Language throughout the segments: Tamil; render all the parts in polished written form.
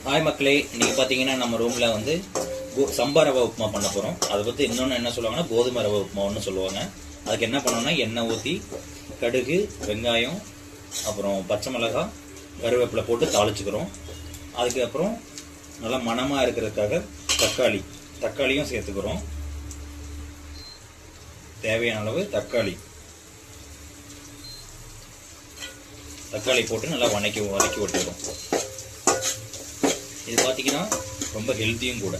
ஹாய் மக்களே, இன்னைக்கு பார்த்தீங்கன்னா நம்ம ரூமில் வந்து சம்பா ரவை உப்புமா பண்ண போகிறோம். அதை பற்றி இன்னொன்று என்ன சொல்லுவாங்கன்னா கோதுமை ரவை உப்புமான்னு சொல்லுவாங்க. அதுக்கு என்ன பண்ணோம்னா எண்ணெய் ஊற்றி கடுகு, வெங்காயம், அப்புறம் பச்சை மிளகாய், கருவேப்பிலை போட்டு தாளிச்சுக்கிறோம். அதுக்கப்புறம் நல்லா மணமாக இருக்கிறதுக்காக தக்காளியும் சேர்த்துக்கிறோம். தேவையான அளவு தக்காளி போட்டு நல்லா வதக்கி விட்டுக்கிறோம். இது பார்த்தீங்கன்னா ரொம்ப ஹெல்த்தியும் கூட.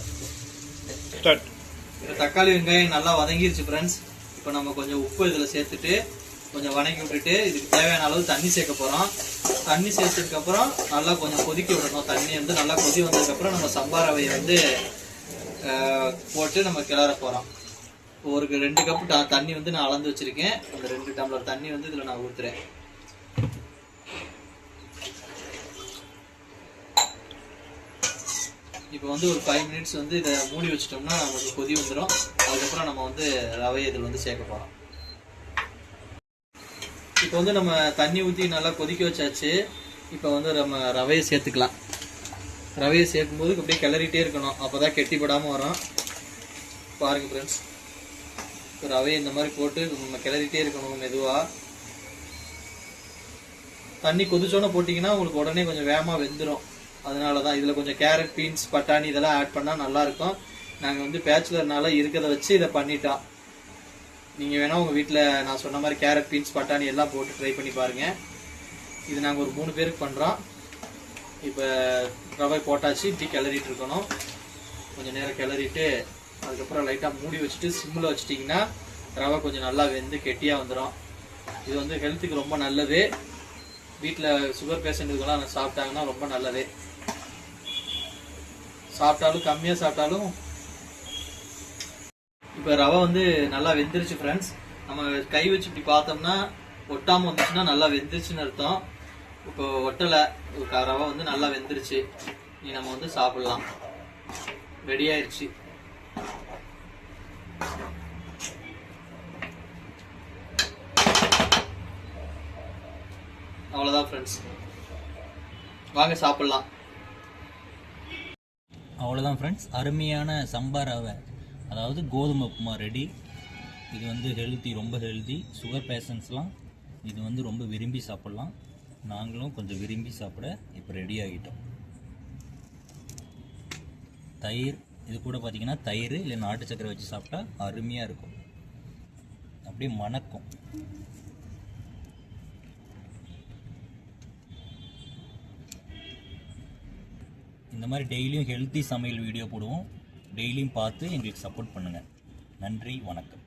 தக்காளி வெங்காயம் நல்லா வதங்கிருச்சு ஃப்ரெண்ட்ஸ். இப்போ நம்ம கொஞ்சம் உப்பு இதில் சேர்த்துட்டு கொஞ்சம் வதக்கி விட்டுட்டு இதுக்கு தேவையான அளவு தண்ணி சேர்க்க போகிறோம். தண்ணி சேர்த்ததுக்கப்புறம் நல்லா கொஞ்சம் கொதிக்க விடணும். தண்ணி வந்து நல்லா கொதி வந்ததுக்கப்புறம் நம்ம சம்பா ரவையை வந்து போட்டு நம்ம கிளற போகிறோம். ஒரு 2 கப்பு தண்ணி வந்து நான் அளந்து வச்சுருக்கேன். அந்த 2 டம்ளர் தண்ணி வந்து இதில் நான் ஊற்றுறேன். இப்போ வந்து ஒரு 5 மினிட்ஸ் வந்து இதை மூடி வச்சிட்டோம்னா நமக்கு கொதி வந்துடும். அதுக்கப்புறம் நம்ம வந்து ரவையை இதில் வந்து சேர்க்க போகிறோம். இப்போ வந்து நம்ம தண்ணி ஊற்றி நல்லா கொதிக்க வச்சாச்சு. இப்போ வந்து நம்ம ரவையை சேர்த்துக்கலாம். ரவையை சேர்க்கும்போது அப்படியே கிளறிட்டே இருக்கணும், அப்போ தான் கெட்டிப்படாமல் வரும். பாருங்கள் ஃப்ரெண்ட்ஸ், இப்போ ரவையை இந்த மாதிரி போட்டு நம்ம கிளறிட்டே இருக்கணும் மெதுவாக. தண்ணி கொதிச்சோன்னே போட்டிங்கன்னா உங்களுக்கு உடனே கொஞ்சம் வேகமாக வெந்துடும். அதனால தான் இதில் கொஞ்சம் கேரட், பீன்ஸ், பட்டாணி இதெல்லாம் ஆட் பண்ணால் நல்லாயிருக்கும். நாங்கள் வந்து பேச்சுலர்னால இருக்கிறத வச்சு இதை பண்ணிட்டோம். நீங்கள் வேணால் உங்கள் வீட்டில் நான் சொன்ன மாதிரி கேரட், பீன்ஸ், பட்டாணி எல்லாம் போட்டு ட்ரை பண்ணி பாருங்கள். இது நாங்கள் ஒரு 3 பேருக்கு பண்ணுறோம். இப்போ ரவை போட்டாச்சு, இப்படி கிளறிட்டு இருக்கணும். கொஞ்சம் நேரம் கிளறிட்டு அதுக்கப்புறம் லைட்டாக மூடி வச்சுட்டு சிம்மில் வச்சிட்டிங்கன்னா ரவை கொஞ்சம் நல்லா வெந்து கெட்டியாக வந்துடும். இது வந்து ஹெல்த்துக்கு ரொம்ப நல்லது. வீட்டில் சுகர் பேஷண்ட்டுக்கெல்லாம் சாப்பிட்டாங்கன்னா ரொம்ப நல்லது. சாப்பிட்டாலும் கம்மியாக சாப்பிட்டாலும். இப்போ ரவை வந்து நல்லா வெந்துருச்சு ஃப்ரெண்ட்ஸ். நம்ம கை வச்சு இப்படி பார்த்தோம்னா ஒட்டாமல் வந்துச்சுன்னா நல்லா வெந்துருச்சுன்னு அர்த்தம். இப்போ ஒட்டலை, ரவை வந்து நல்லா வெந்துருச்சு. நீ நம்ம வந்து சாப்பிடலாம். ரெடி ஆயிடுச்சு. அவ்வளோதான் ஃப்ரெண்ட்ஸ், வாங்க சாப்பிடலாம். அவ்வளோதான் ஃப்ரெண்ட்ஸ், அருமையான சம்பா ரவை அதாவது கோதுமை உப்புமா ரெடி. இது வந்து ஹெல்த்தி, ரொம்ப ஹெல்த்தி. சுகர் பேஷண்ட்ஸ்லாம் இது வந்து ரொம்ப விரும்பி சாப்பிட்லாம். நாங்களும் கொஞ்சம் விரும்பி சாப்பிட இப்போ ரெடி ஆகிட்டோம். தயிர், இது கூட பார்த்திங்கன்னா தயிர் இல்லை நாட்டு சக்கரை வச்சு சாப்பிட்டா அருமையாக இருக்கும். அப்படியே மணக்கும். இந்த மாதிரி டெய்லியும் ஹெல்த்தி சமையல் வீடியோ போடுவோம். டெய்லியும் பார்த்து எங்களுக்கு சப்போர்ட் பண்ணுங்கள். நன்றி, வணக்கம்.